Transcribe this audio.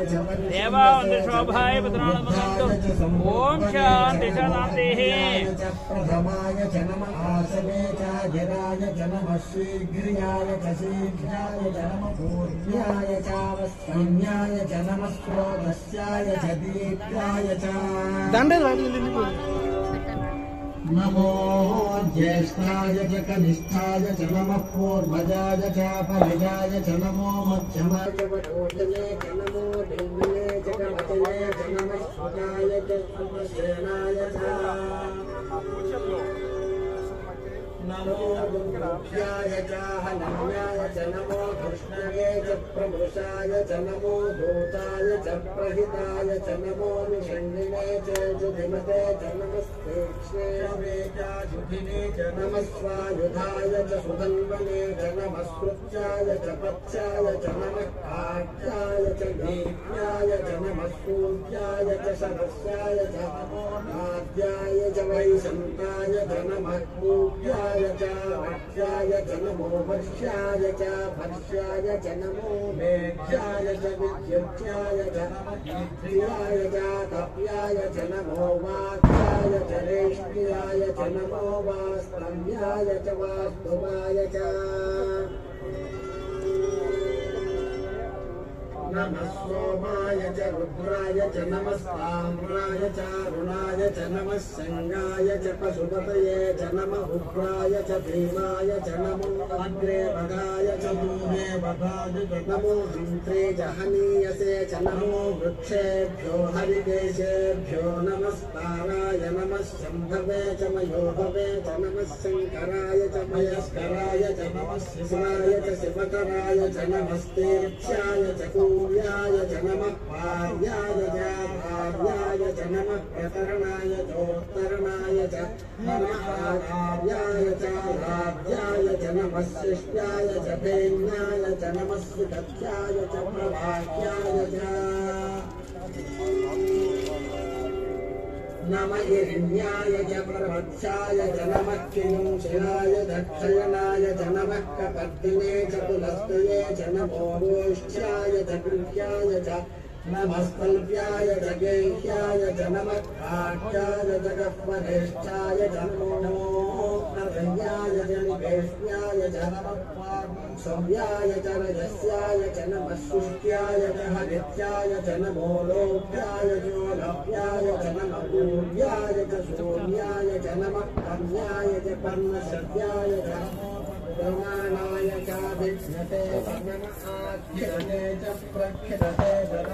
देवावन्ति शोभाय पुत्राणमन्तु ओम शान्ति शान्ति प्रथमाय च नमः आसवे च गिराय च नमः शीघ्रियाय च शीघ्राय च नमः पूर्व्याय च वस्त्रन्याय च नमः स्रोतस्याय च दीर्घाय च नमो ज्येष्ठाय च कनिष्ठाय च नमः पूर्वजाय च परिजाय च नमो मध्यमाय च वटोजने च नमो डिम्बले च कवचने च नमः सुताय च सुमसेनाय च नमो दुर्गाय च हनन्याय च नमो कृष्णये च प्रभुषाय च नमो दूताय च प्रहिताय च नमो निषण्डिने च जुधिमते च नमस्ते च जुधिने च नमः स्वायुधाय च सुधन्वने च नमः स्मृत्याय च पत्याय च नमः काट्याय च दीप्याय च नमः सूर्याय च सरस्याय च नमो नाद्याय च वैशन्ताय च नमः पूज्याय च वक्ष्याय च नमो वर्ष्याय च भक्ष्याय च नमो मेघ्याय च विद्युत्याय च ीर्याय च तप्याय च नमो वाक्याय च रेष्म्याय च नमो वास्तव्याय च वास्तुवाय च नमः सोमाय च रुद्राय च नमस्ताम्राय च अरुणाय च नमः संगाय च पशुपतये च नमः उग्राय च भीमाय च नमो अग्रे वगाय च दूरे वगाय च नमो हन्त्रे च हनीयसे च नमो वृक्षेभ्यो हरिकेशेभ्यो नमस्ताराय नमः शम्भवे च मयोभवे च नमः शङ्कराय च मयस्कराय च नमः शिवाय च शिवकराय च नमस्तेभ्याय च सूर्याय च नमः पार्याय च भार्याय च नमः प्रकरणाय चोत्तरणाय च नमः आचार्याय च राज्याय च नमः शिष्याय च भेन्याय च नमः सुतथ्याय च प्रभाग्याय च नमः हिरण्याय च प्रवत्साय च नमः किंशिराय दक्षयणाय च नमः कपर्दिने च पुलस्तये च नमो गोष्ठ्याय च कृत्याय च नमस्तल्प्याय च गेह्याय च नमः काट्याय च गह्वरेष्ठाय च नमो नरण्याय च निवेश्याय च नमः सौम्याय च रजस्याय च नमः शुष्ट्याय च हरित्याय च नमो लोभ्याय चोलभ्याय च नमः पूर्व्याय च शून्याय च नमः पर्ण्याय च पर्णशव्याय च प्रमाणाय च विघ्नते च नमः आख्यते च प्रख्यते च